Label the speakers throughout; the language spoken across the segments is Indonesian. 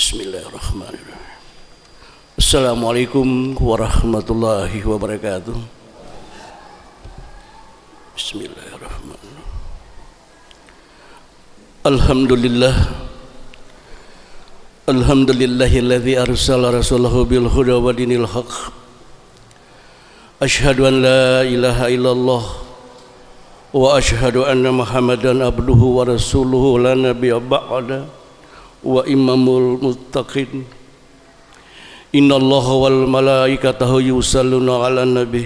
Speaker 1: Bismillahirrahmanirrahim. Assalamualaikum warahmatullahi wabarakatuh. Bismillahirrahmanirrahim. Alhamdulillah. Alhamdulillahilladzi arsala rasulahu bil huda wa dinil haqq. Asyhadu an la ilaha illallah wa asyhadu anna Muhammadan abduhu wa rasuluhu la nabiyya ba'da wa imamul muttaqin. Innallaha wal malaikatahu yusalluna 'alan nabi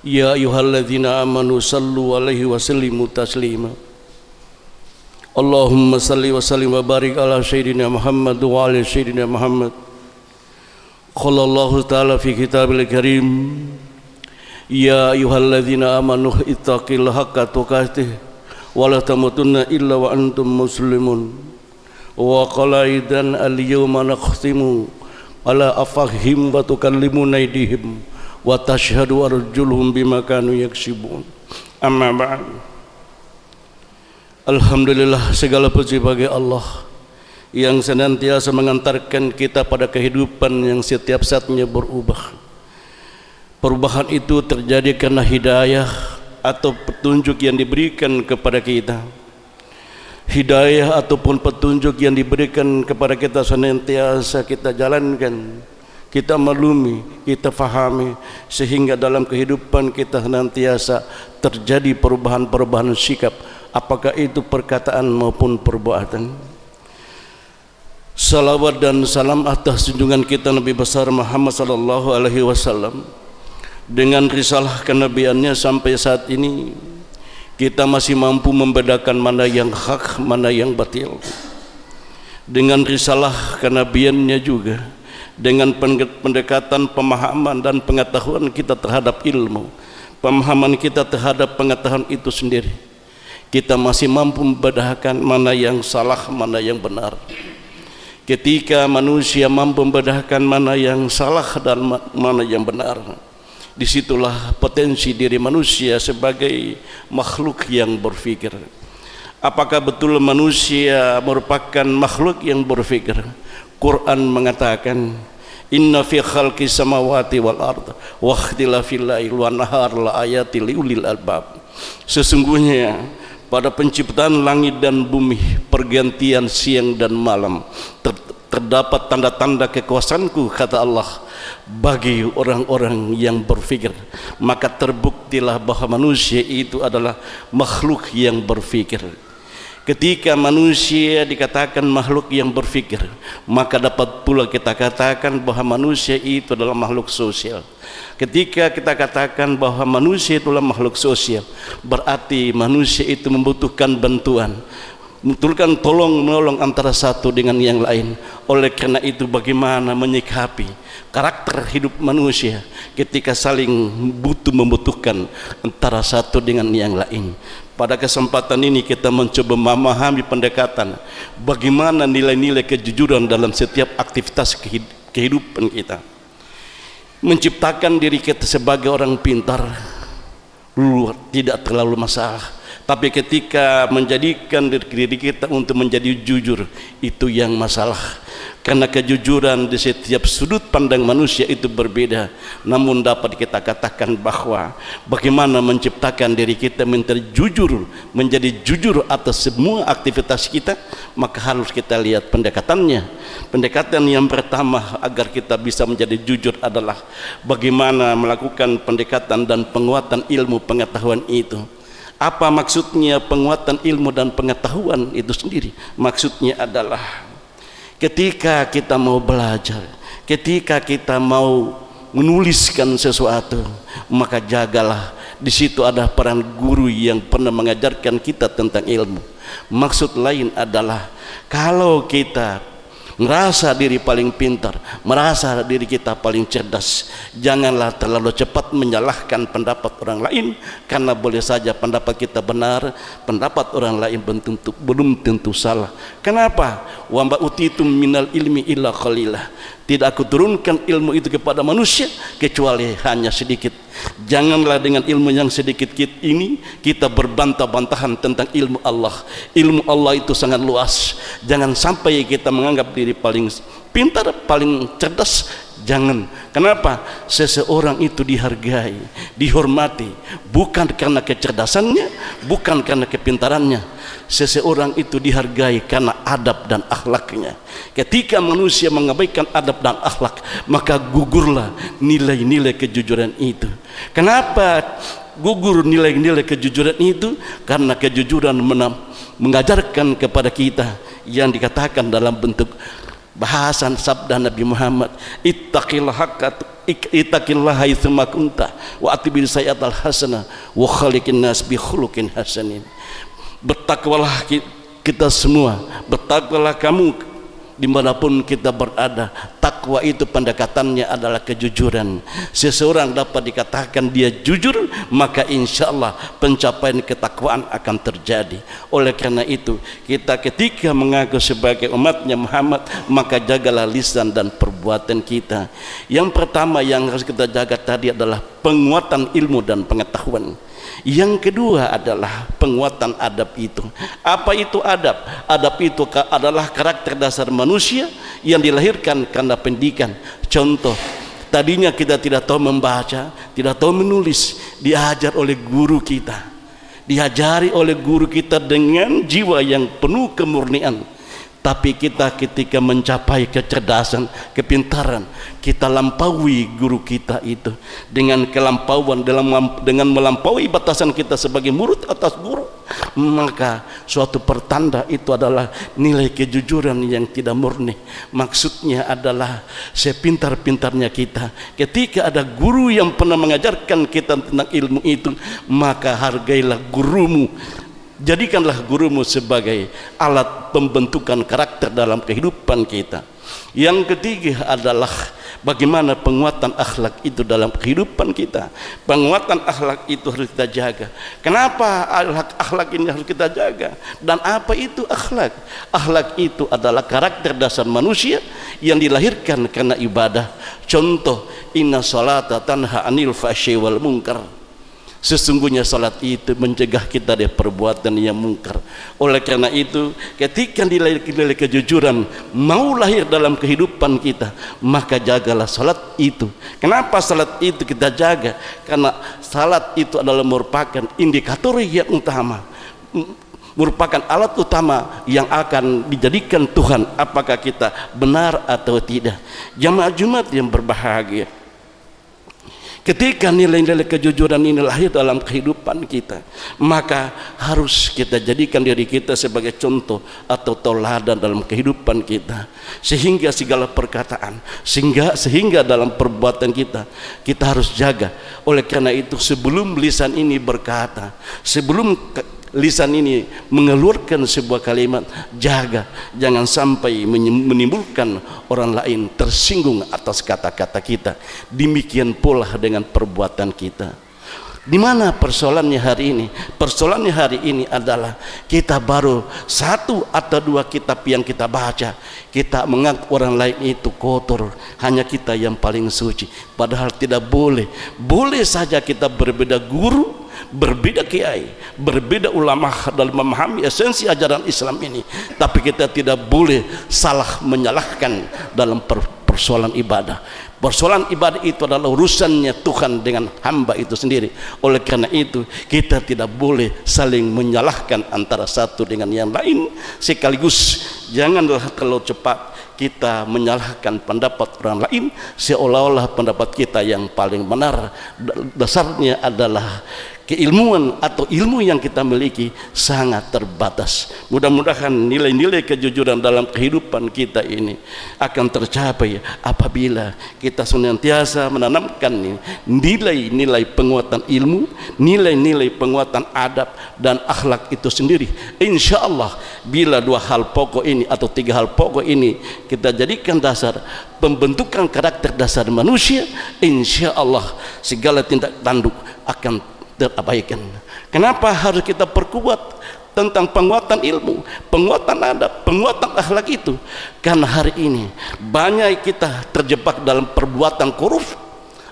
Speaker 1: ya ayyuhalladzina amanu sallu 'alaihi wa sallimu taslima. Allahumma salli wa sallim wa barik ala sayyidina Muhammad wa ala sayyidina Muhammad. Qala Allahu ta'ala fi kitabil karim, ya ayyuhalladzina amanu ittaqillaha haqqa tuqatih wa la tamutunna illa wa antum muslimun. Wa qala idan al-yawma nakhtimu ala afahim wa tukallimuna aydihim wa tashhadu arjuluhum bima kanu yaksibun. Amma ba'd. Alhamdulillah, segala puji bagi Allah yang senantiasa mengantarkan kita pada kehidupan yang setiap saatnya berubah. Perubahan itu terjadi karena hidayah atau petunjuk yang diberikan kepada kita. Hidayah ataupun petunjuk yang diberikan kepada kita senantiasa kita jalankan, kita maklumi, kita fahami, sehingga dalam kehidupan kita senantiasa terjadi perubahan-perubahan sikap, apakah itu perkataan maupun perbuatan. Salawat dan salam atas junjungan kita Nabi besar Muhammad sallallahu alaihi wasallam. Dengan risalah kenabiannya sampai saat ini kita masih mampu membedakan mana yang hak, mana yang batil. Dengan risalah kenabiannya juga, dengan pendekatan pemahaman dan pengetahuan kita terhadap ilmu, pemahaman kita terhadap pengetahuan itu sendiri, kita masih mampu membedakan mana yang salah, mana yang benar. Ketika manusia mampu membedakan mana yang salah dan mana yang benar, disitulah potensi diri manusia sebagai makhluk yang berfikir. Apakah betul manusia merupakan makhluk yang berfikir? Quran mengatakan, inna fi khalqis samawati wal ard wa ikhtilafil laili wan nahar la ayatil liulil albab. Sesungguhnya pada penciptaan langit dan bumi, pergantian siang dan malam, terdapat tanda-tanda kekuasaanku, kata Allah, bagi orang-orang yang berfikir. Maka terbuktilah bahwa manusia itu adalah makhluk yang berfikir. Ketika manusia dikatakan makhluk yang berfikir, maka dapat pula kita katakan bahwa manusia itu adalah makhluk sosial. Ketika kita katakan bahwa manusia itulah makhluk sosial, berarti manusia itu membutuhkan bantuan, membutuhkan tolong menolong antara satu dengan yang lain. Oleh karena itu, bagaimana menyikapi karakter hidup manusia ketika saling membutuhkan antara satu dengan yang lain. Pada kesempatan ini kita mencoba memahami pendekatan bagaimana nilai-nilai kejujuran dalam setiap aktivitas kehidupan kita. Menciptakan diri kita sebagai orang pintar tidak terlalu masalah, tapi ketika menjadikan diri kita untuk menjadi jujur, itu yang masalah. Karena kejujuran di setiap sudut pandang manusia itu berbeda. Namun dapat kita katakan bahwa bagaimana menciptakan diri kita menjadi jujur atas semua aktivitas kita, maka harus kita lihat pendekatannya. Pendekatan yang pertama agar kita bisa menjadi jujur adalah bagaimana melakukan pendekatan dan penguatan ilmu pengetahuan itu. Apa maksudnya penguatan ilmu dan pengetahuan itu sendiri? Maksudnya adalah ketika kita mau belajar, ketika kita mau menuliskan sesuatu, maka jagalah di situ ada peran guru yang pernah mengajarkan kita tentang ilmu. Maksud lain adalah kalau kita merasa diri paling pintar, merasa diri kita paling cerdas, janganlah terlalu cepat menyalahkan pendapat orang lain, karena boleh saja pendapat kita benar, pendapat orang lain belum tentu salah. Kenapa? Wa ma utitum minal ilmi illa qalilah. Tidak aku turunkan ilmu itu kepada manusia kecuali hanya sedikit. Janganlah dengan ilmu yang sedikit ini kita berbantah-bantahan tentang ilmu Allah. Ilmu Allah itu sangat luas. Jangan sampai kita menganggap diri paling pintar, paling cerdas. Jangan. Kenapa? Seseorang itu dihargai, dihormati bukan karena kecerdasannya, bukan karena kepintarannya. Seseorang itu dihargai karena adab dan akhlaknya. Ketika manusia mengabaikan adab dan akhlak, maka gugurlah nilai-nilai kejujuran itu. Kenapa gugur nilai-nilai kejujuran itu? Karena kejujuran mengajarkan kepada kita yang dikatakan dalam bentuk bahasan sabda Nabi Muhammad, ittaqillaha haitsu ma kunta wa atbi sayyi'atal hasanah wa khaliqin nas bi khuluqin hasanin. Bertakwalah kita semua, bertakwalah kamu dimanapun kita berada. Takwa itu pendekatannya adalah kejujuran. Seseorang dapat dikatakan dia jujur, maka insya Allah pencapaian ketakwaan akan terjadi. Oleh karena itu, kita ketika mengaku sebagai umatnya Muhammad, maka jagalah lisan dan perbuatan kita. Yang pertama yang harus kita jaga tadi adalah penguatan ilmu dan pengetahuan. Yang kedua adalah penguatan adab itu. Apa itu adab? Adab itu adalah karakter dasar manusia yang dilahirkan karena pendidikan. Contoh, tadinya kita tidak tahu membaca, tidak tahu menulis, diajar oleh guru kita, diajari oleh guru kita dengan jiwa yang penuh kemurnian. Tapi kita ketika mencapai kecerdasan, kepintaran, kita lampaui guru kita itu dengan kelampauan, dengan melampaui batasan kita sebagai murid atas guru, maka suatu pertanda itu adalah nilai kejujuran yang tidak murni. Maksudnya adalah sepintar-pintarnya kita, ketika ada guru yang pernah mengajarkan kita tentang ilmu itu, maka hargailah gurumu. Jadikanlah gurumu sebagai alat pembentukan karakter dalam kehidupan kita. Yang ketiga adalah bagaimana penguatan akhlak itu dalam kehidupan kita. Penguatan akhlak itu harus kita jaga. Kenapa akhlak ini harus kita jaga? Dan apa itu akhlak? Akhlak itu adalah karakter dasar manusia yang dilahirkan karena ibadah. Contoh, inna sholata tanha anil fahsyi wal munkar. Sesungguhnya salat itu mencegah kita dari perbuatan yang mungkar. Oleh karena itu, ketika nilai-nilai kejujuran mau lahir dalam kehidupan kita, maka jagalah salat itu. Kenapa salat itu kita jaga? Karena salat itu adalah merupakan indikator yang utama, merupakan alat utama yang akan dijadikan Tuhan apakah kita benar atau tidak. Jamaah Jumat yang berbahagia, ketika nilai-nilai kejujuran ini lahir dalam kehidupan kita, maka harus kita jadikan diri kita sebagai contoh atau tauladan dalam kehidupan kita, sehingga segala perkataan, sehingga dalam perbuatan kita harus jaga. Oleh karena itu, sebelum lisan ini berkata, sebelum lisan ini mengeluarkan sebuah kalimat, jaga jangan sampai menimbulkan orang lain tersinggung atas kata-kata kita. Demikian pula dengan perbuatan kita. Di mana persoalannya hari ini? Persoalannya hari ini adalah kita baru satu atau dua kitab yang kita baca, kita menganggap orang lain itu kotor, hanya kita yang paling suci. Padahal tidak boleh. Boleh saja kita berbeda guru, berbeda kiai, berbeda ulama dalam memahami esensi ajaran Islam ini, tapi kita tidak boleh salah menyalahkan dalam persoalan ibadah. Persoalan ibadah itu adalah urusannya Tuhan dengan hamba itu sendiri. Oleh karena itu, kita tidak boleh saling menyalahkan antara satu dengan yang lain. Sekaligus janganlah terlalu cepat kita menyalahkan pendapat orang lain seolah-olah pendapat kita yang paling benar. Dasarnya adalah keilmuan atau ilmu yang kita miliki sangat terbatas. Mudah-mudahan nilai-nilai kejujuran dalam kehidupan kita ini akan tercapai apabila kita senantiasa menanamkan nilai-nilai penguatan ilmu, nilai-nilai penguatan adab dan akhlak itu sendiri. Insya Allah bila dua hal pokok ini atau tiga hal pokok ini kita jadikan dasar pembentukan karakter dasar manusia, insya Allah segala tindak tanduk akan terabaikan. Kenapa harus kita perkuat tentang penguatan ilmu, penguatan adab, penguatan akhlak itu. Karena hari ini banyak kita terjebak dalam perbuatan korup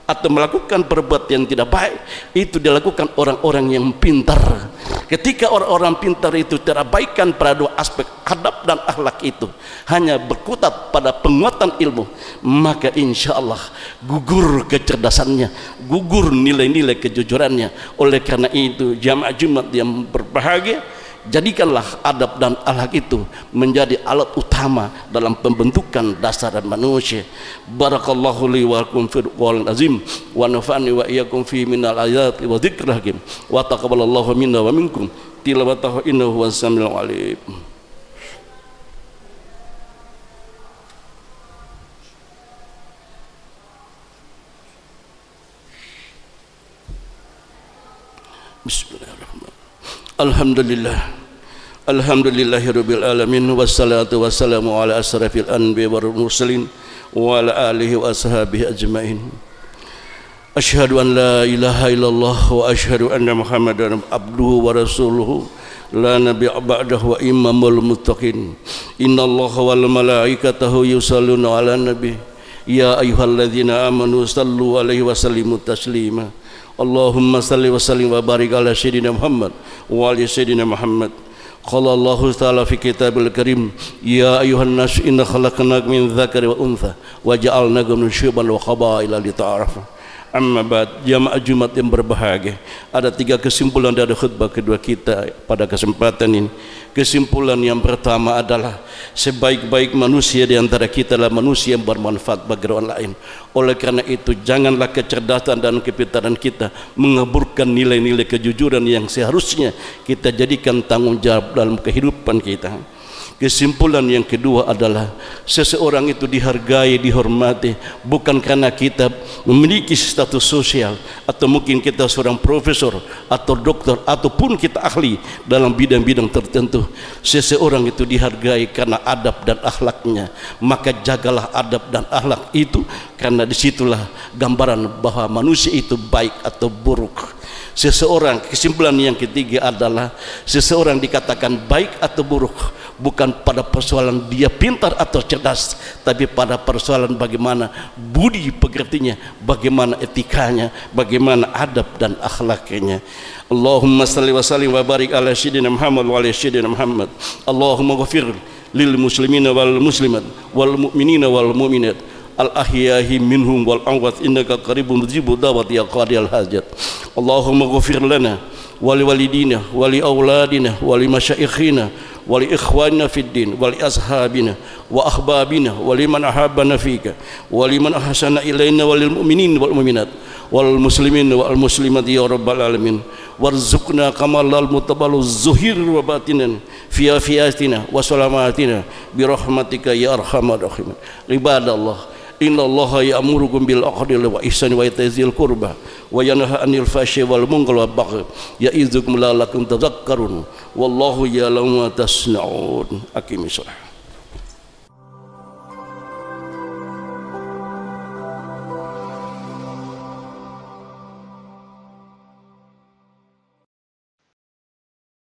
Speaker 1: atau melakukan perbuatan yang tidak baik. Itu dilakukan orang-orang yang pintar. Ketika orang-orang pintar itu terabaikan pada dua aspek adab dan akhlak itu, hanya berkutat pada penguatan ilmu, maka insya Allah gugur kecerdasannya, gugur nilai-nilai kejujurannya. Oleh karena itu jamaah Jumat yang berbahagia, jadikanlah adab dan akhlak itu menjadi alat utama dalam pembentukan dasar manusia. Barakallahu li wa lakum fil Qur'anil azim wa nafa'ani wa iyyakum fi minal ayati wa dzikril hakim wa taqabbalallahu minna wa minkum tilawatahu innahu huwas samiul alim. Bismillahirrahmanirrahim. Alhamdulillah, alhamdulillahirabbil alamin, wassalatu wassalamu ala asrafil anbiya wal mursalin wa ala alihi wa ashabihi ajmain. Asyhadu an la ilaha illallah wa asyhadu anna muhammadan abduhu wa rasuluhu la nabiyya ba'dahu wa imamul muttaqin. Innallaha wal malaikatahu yusalluna ala nabi ya ayyuhalladzina amanu sallu alaihi wa sallimu taslima. Allahumma salli wa sallim wa barik ala sayyidina Muhammad wa ali sayyidina Muhammad. Qala Allahu ta'ala fi kitabil karim, ya ayuhan nas inna khalaqnakum min dzakari wa untha wa ja'alnakum syu'uban wa qabaila lita'arafu. Amma ba'd, jamaah Jumat yang berbahagia, ada 3 kesimpulan dari khutbah kedua kita pada kesempatan ini. Kesimpulan yang pertama adalah sebaik-baik manusia di antara kita adalah manusia yang bermanfaat bagi orang lain. Oleh karena itu janganlah kecerdasan dan kepintaran kita mengaburkan nilai-nilai kejujuran yang seharusnya kita jadikan tanggung jawab dalam kehidupan kita. Kesimpulan yang kedua adalah seseorang itu dihargai, dihormati bukan karena kita memiliki status sosial atau mungkin kita seorang profesor atau dokter ataupun kita ahli dalam bidang-bidang tertentu. Seseorang itu dihargai karena adab dan akhlaknya. Maka jagalah adab dan akhlak itu, karena disitulah gambaran bahwa manusia itu baik atau buruk. Seseorang, kesimpulan yang ketiga adalah seseorang dikatakan baik atau buruk bukan pada persoalan dia pintar atau cerdas, tapi pada persoalan bagaimana budi pekertinya, bagaimana etikanya, bagaimana adab dan akhlaknya. Allahumma salli wa sallim wa barik ala sayyidina Muhammad wa ala sayyidina Muhammad. Allahumma ghafir lil muslimina wal muslimat wal mu'minina wal mu'minat al ahyahi minhum wal amwat innaka qaribun mujibud da'wati ya qadiyal hajat. Allahumma ghafir lana wa li walidina wa li auladina wa li masyayikhina wa li ikhwanina fid din wa li ashabina wa ahbabina wa liman ahabbana fika wa liman ahsana ilaina wa lil mu'minin wal mu'minat wal muslimin wal muslimat ya rabbal alamin. Warzuqna kamalal mutabalu zuhir wa batinan fi afiyatina wa salamatina bi rahmatika ya arhamar rahimin. Ibadallah, inna allaha ya'murukum bil adli wa ihsani wa ita'i dzil qurba wa yanha 'anil fahsya'i wal munkari wal baghi ya'izukum la'allakum tadhakkarun wallahu ya'lamu ma tasna'un. Aqimissalah.